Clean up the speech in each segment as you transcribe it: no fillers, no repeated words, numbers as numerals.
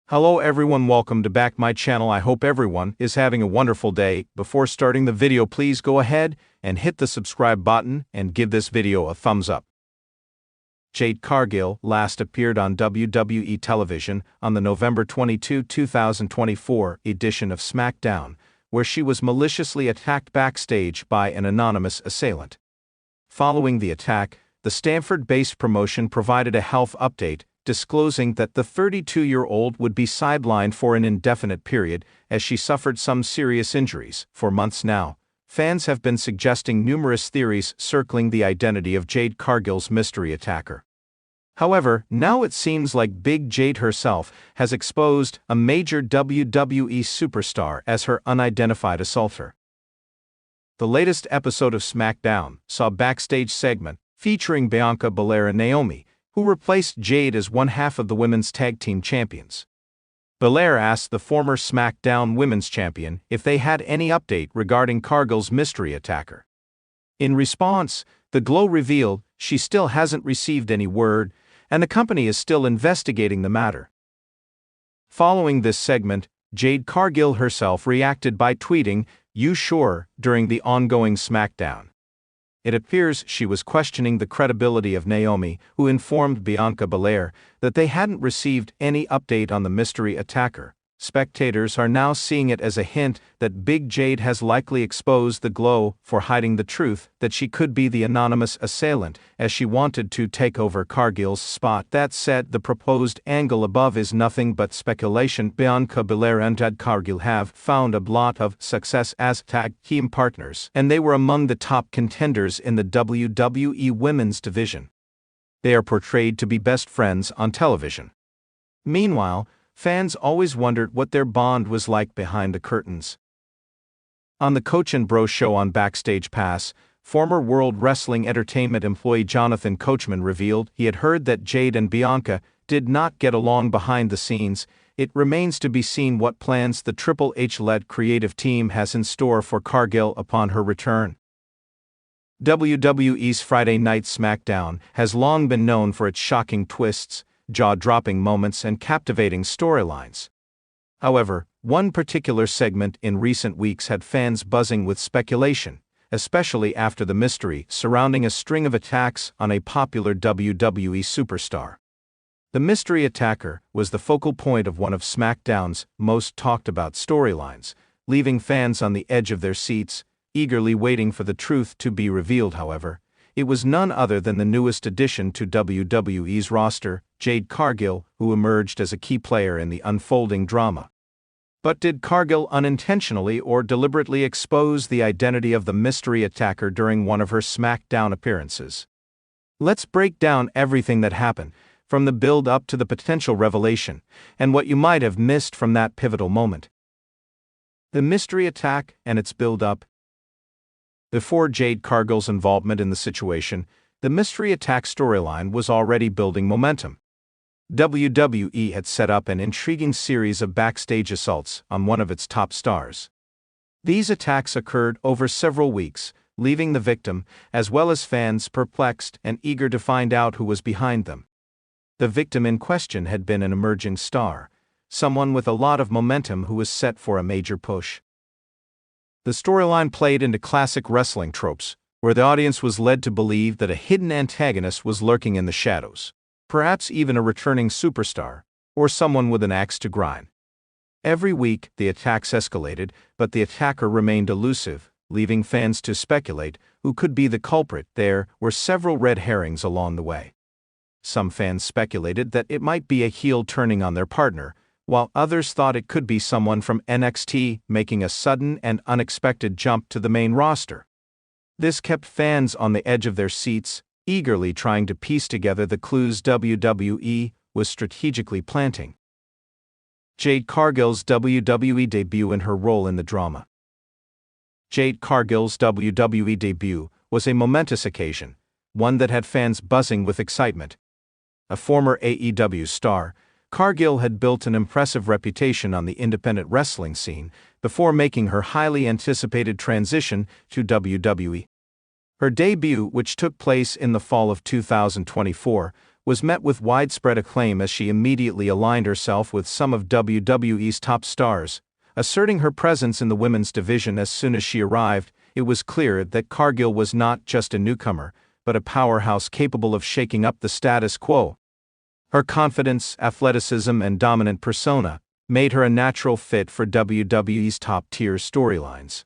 Hello everyone, welcome to back my channel. I hope everyone is having a wonderful day. Before starting the video, please go ahead and hit the subscribe button and give this video a thumbs up. Jade Cargill last appeared on WWE television on the November 22, 2024 edition of SmackDown, where she was maliciously attacked backstage by an anonymous assailant. Following the attack, the Stamford-based promotion provided a health update, disclosing that the 32-year-old would be sidelined for an indefinite period as she suffered some serious injuries. For months now, fans have been suggesting numerous theories circling the identity of Jade Cargill's mystery attacker. However, now it seems like Big Jade herself has exposed a major WWE superstar as her unidentified assaulter. The latest episode of SmackDown saw a backstage segment featuring Bianca Belair and Naomi, who replaced Jade as one half of the Women's Tag Team Champions. Belair asked the former SmackDown Women's Champion if they had any update regarding Cargill's mystery attacker. In response, the Glow revealed she still hasn't received any word, and the company is still investigating the matter. Following this segment, Jade Cargill herself reacted by tweeting, "You sure?" during the ongoing SmackDown. It appears she was questioning the credibility of Naomi, who informed Bianca Belair that they hadn't received any update on the mystery attacker. Spectators are now seeing it as a hint that Big Jade has likely exposed the Glow for hiding the truth that she could be the anonymous assailant, as she wanted to take over Cargill's spot. That said, the proposed angle above is nothing but speculation. Bianca Belair and Jade Cargill have found a lot of success as tag team partners, and they were among the top contenders in the WWE Women's division. They are portrayed to be best friends on television. Meanwhile, fans always wondered what their bond was like behind the curtains. On the Coach and Bro show on Backstage Pass, former World Wrestling Entertainment employee Jonathan Coachman revealed he had heard that Jade and Bianca did not get along behind the scenes. It remains to be seen what plans the Triple H-led creative team has in store for Cargill upon her return. WWE's Friday Night SmackDown has long been known for its shocking twists, jaw-dropping moments, and captivating storylines. However, one particular segment in recent weeks had fans buzzing with speculation, especially after the mystery surrounding a string of attacks on a popular WWE superstar. The mystery attacker was the focal point of one of SmackDown's most talked-about storylines, leaving fans on the edge of their seats, eagerly waiting for the truth to be revealed. However, it was none other than the newest addition to WWE's roster, Jade Cargill, who emerged as a key player in the unfolding drama. But did Cargill unintentionally or deliberately expose the identity of the mystery attacker during one of her SmackDown appearances? Let's break down everything that happened, from the build-up to the potential revelation, and what you might have missed from that pivotal moment. The mystery attack and its build-up. Before Jade Cargill's involvement in the situation, the mystery attack storyline was already building momentum. WWE had set up an intriguing series of backstage assaults on one of its top stars. These attacks occurred over several weeks, leaving the victim, as well as fans, perplexed and eager to find out who was behind them. The victim in question had been an emerging star, someone with a lot of momentum who was set for a major push. The storyline played into classic wrestling tropes, where the audience was led to believe that a hidden antagonist was lurking in the shadows, perhaps even a returning superstar, or someone with an axe to grind. Every week, the attacks escalated, but the attacker remained elusive, leaving fans to speculate who could be the culprit. There were several red herrings along the way. Some fans speculated that it might be a heel turning on their partner, while others thought it could be someone from NXT making a sudden and unexpected jump to the main roster. This kept fans on the edge of their seats, eagerly trying to piece together the clues WWE was strategically planting. Jade Cargill's WWE debut and her role in the drama. Jade Cargill's WWE debut was a momentous occasion, one that had fans buzzing with excitement. A former AEW star, Cargill had built an impressive reputation on the independent wrestling scene before making her highly anticipated transition to WWE. Her debut, which took place in the fall of 2024, was met with widespread acclaim as she immediately aligned herself with some of WWE's top stars. Asserting her presence in the women's division as soon as she arrived, it was clear that Cargill was not just a newcomer, but a powerhouse capable of shaking up the status quo. Her confidence, athleticism, and dominant persona made her a natural fit for WWE's top-tier storylines.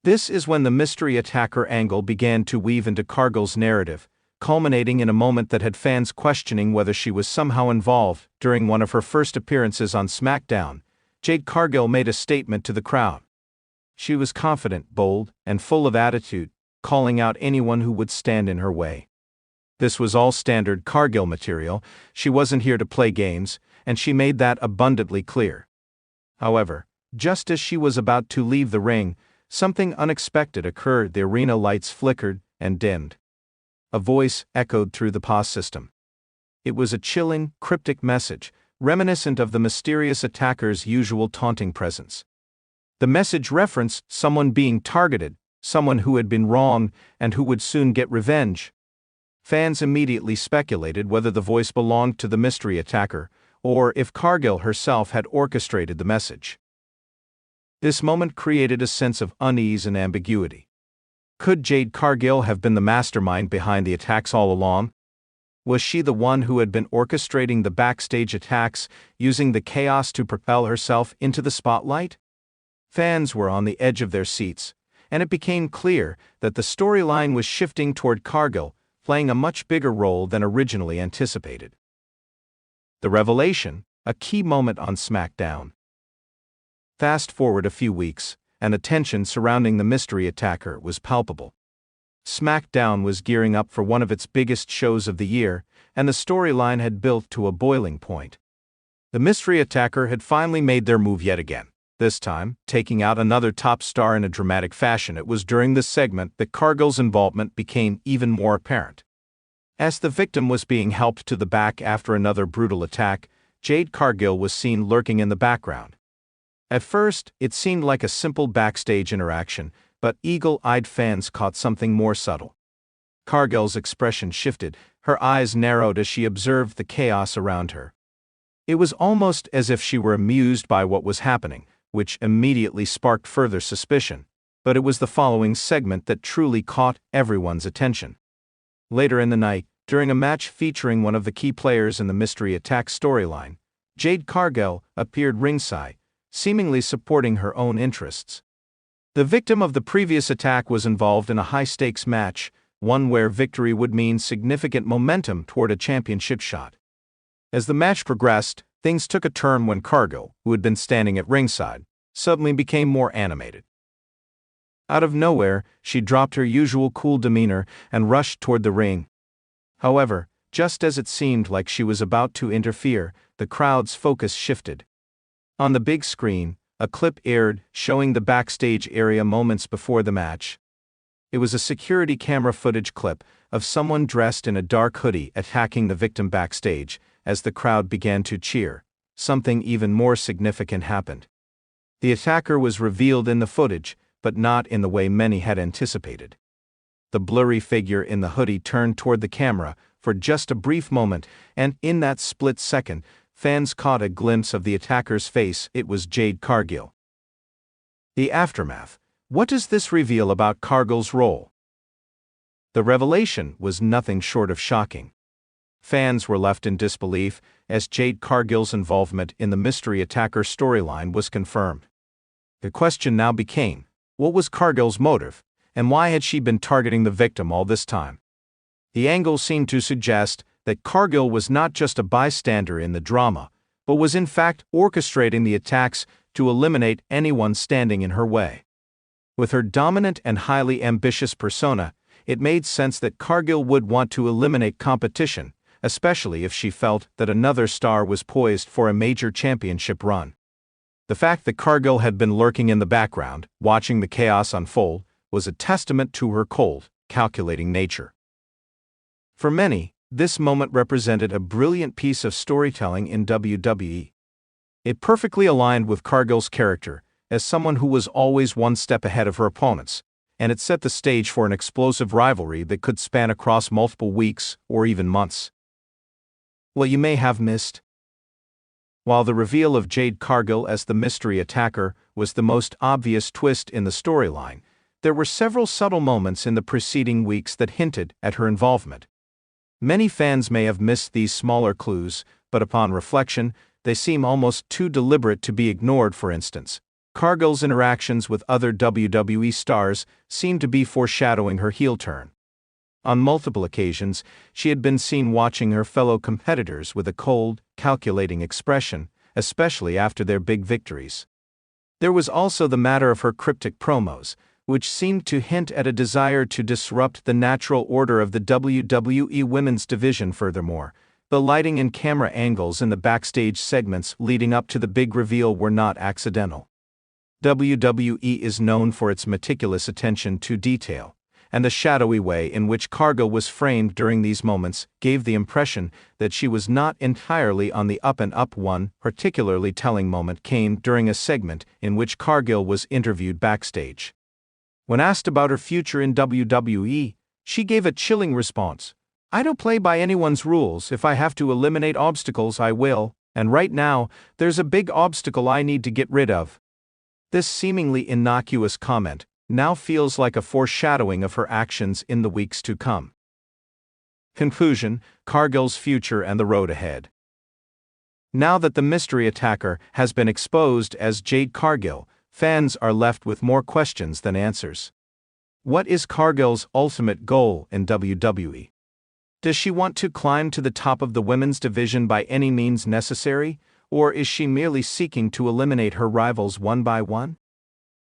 This is when the mystery attacker angle began to weave into Cargill's narrative, culminating in a moment that had fans questioning whether she was somehow involved. During one of her first appearances on SmackDown, Jade Cargill made a statement to the crowd. She was confident, bold, and full of attitude, calling out anyone who would stand in her way. This was all standard Cargill material. She wasn't here to play games, and she made that abundantly clear. However, just as she was about to leave the ring, something unexpected occurred. The arena lights flickered and dimmed. A voice echoed through the POS system. It was a chilling, cryptic message, reminiscent of the mysterious attacker's usual taunting presence. The message referenced someone being targeted, someone who had been wronged and who would soon get revenge. Fans immediately speculated whether the voice belonged to the mystery attacker, or if Cargill herself had orchestrated the message. This moment created a sense of unease and ambiguity. Could Jade Cargill have been the mastermind behind the attacks all along? Was she the one who had been orchestrating the backstage attacks, using the chaos to propel herself into the spotlight? Fans were on the edge of their seats, and it became clear that the storyline was shifting toward Cargill, playing a much bigger role than originally anticipated. The revelation, a key moment on SmackDown. Fast forward a few weeks, and the tension surrounding the mystery attacker was palpable. SmackDown was gearing up for one of its biggest shows of the year, and the storyline had built to a boiling point. The mystery attacker had finally made their move yet again, this time taking out another top star in a dramatic fashion. It was during this segment that Cargill's involvement became even more apparent. As the victim was being helped to the back after another brutal attack, Jade Cargill was seen lurking in the background. At first, it seemed like a simple backstage interaction, but eagle-eyed fans caught something more subtle. Cargill's expression shifted, her eyes narrowed as she observed the chaos around her. It was almost as if she were amused by what was happening, which immediately sparked further suspicion. But it was the following segment that truly caught everyone's attention. Later in the night, during a match featuring one of the key players in the mystery attack storyline, Jade Cargill appeared ringside, seemingly supporting her own interests. The victim of the previous attack was involved in a high-stakes match, one where victory would mean significant momentum toward a championship shot. As the match progressed, things took a turn when Cargill, who had been standing at ringside, suddenly became more animated. Out of nowhere, she dropped her usual cool demeanor and rushed toward the ring. However, just as it seemed like she was about to interfere, the crowd's focus shifted. On the big screen, a clip aired showing the backstage area moments before the match. It was a security camera footage clip of someone dressed in a dark hoodie attacking the victim backstage. As the crowd began to cheer, something even more significant happened. The attacker was revealed in the footage, but not in the way many had anticipated. The blurry figure in the hoodie turned toward the camera for just a brief moment, and in that split second, fans caught a glimpse of the attacker's face. It was Jade Cargill. The aftermath. What does this reveal about Cargill's role? The revelation was nothing short of shocking. Fans were left in disbelief as Jade Cargill's involvement in the mystery attacker storyline was confirmed. The question now became, what was Cargill's motive, and why had she been targeting the victim all this time? The angle seemed to suggest that Cargill was not just a bystander in the drama, but was in fact orchestrating the attacks to eliminate anyone standing in her way. With her dominant and highly ambitious persona, it made sense that Cargill would want to eliminate competition, especially if she felt that another star was poised for a major championship run. The fact that Cargill had been lurking in the background, watching the chaos unfold, was a testament to her cold, calculating nature. For many, this moment represented a brilliant piece of storytelling in WWE. It perfectly aligned with Cargill's character, as someone who was always one step ahead of her opponents, and it set the stage for an explosive rivalry that could span across multiple weeks or even months. Well, you may have missed. While the reveal of Jade Cargill as the mystery attacker was the most obvious twist in the storyline, there were several subtle moments in the preceding weeks that hinted at her involvement. Many fans may have missed these smaller clues, but upon reflection, they seem almost too deliberate to be ignored. For instance, Cargill's interactions with other WWE stars seemed to be foreshadowing her heel turn. On multiple occasions, she had been seen watching her fellow competitors with a cold, calculating expression, especially after their big victories. There was also the matter of her cryptic promos, which seemed to hint at a desire to disrupt the natural order of the WWE Women's division. Furthermore, the lighting and camera angles in the backstage segments leading up to the big reveal were not accidental. WWE is known for its meticulous attention to detail, and the shadowy way in which Cargill was framed during these moments gave the impression that she was not entirely on the up and up. One particularly telling moment came during a segment in which Cargill was interviewed backstage. When asked about her future in WWE, she gave a chilling response. "I don't play by anyone's rules. If I have to eliminate obstacles, I will, and right now, there's a big obstacle I need to get rid of." This seemingly innocuous comment now feels like a foreshadowing of her actions in the weeks to come. Conclusion: Cargill's future and the road ahead. Now that the mystery attacker has been exposed as Jade Cargill, fans are left with more questions than answers. What is Cargill's ultimate goal in WWE? Does she want to climb to the top of the women's division by any means necessary, or is she merely seeking to eliminate her rivals one by one?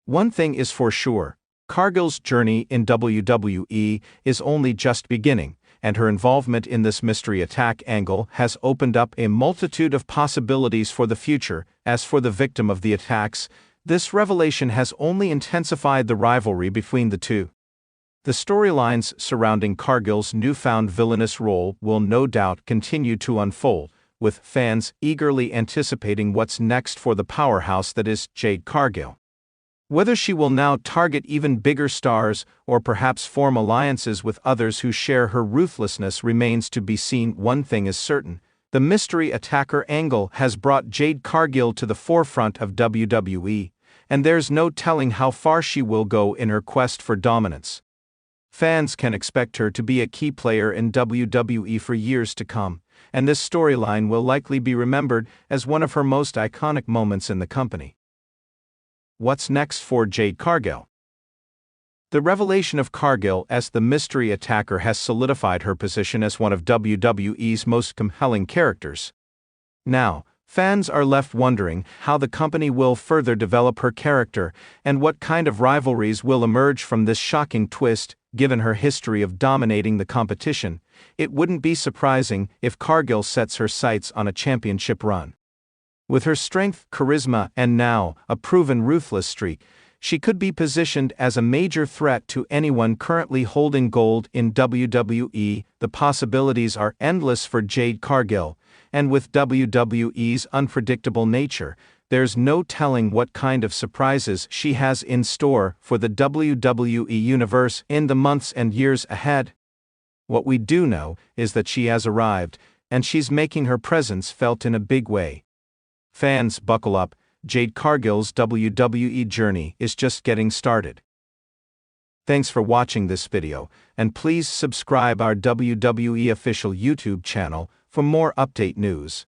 One thing is for sure, Cargill's journey in WWE is only just beginning, and her involvement in this mystery attack angle has opened up a multitude of possibilities for the future. As for the victim of the attacks, this revelation has only intensified the rivalry between the two. The storylines surrounding Cargill's newfound villainous role will no doubt continue to unfold, with fans eagerly anticipating what's next for the powerhouse that is Jade Cargill. Whether she will now target even bigger stars or perhaps form alliances with others who share her ruthlessness remains to be seen. One thing is certain: the mystery attacker angle has brought Jade Cargill to the forefront of WWE, and there's no telling how far she will go in her quest for dominance. Fans can expect her to be a key player in WWE for years to come, and this storyline will likely be remembered as one of her most iconic moments in the company. What's next for Jade Cargill? The revelation of Cargill as the mystery attacker has solidified her position as one of WWE's most compelling characters. Now, fans are left wondering how the company will further develop her character and what kind of rivalries will emerge from this shocking twist. Given her history of dominating the competition, it wouldn't be surprising if Cargill sets her sights on a championship run. With her strength, charisma, and now a proven ruthless streak, she could be positioned as a major threat to anyone currently holding gold in WWE. The possibilities are endless for Jade Cargill, and with WWE's unpredictable nature, there's no telling what kind of surprises she has in store for the WWE Universe in the months and years ahead. What we do know is that she has arrived, and she's making her presence felt in a big way. Fans, buckle up. Jade Cargill's WWE journey is just getting started. Thanks for watching this video, and please subscribe our WWE official YouTube channel for more update news.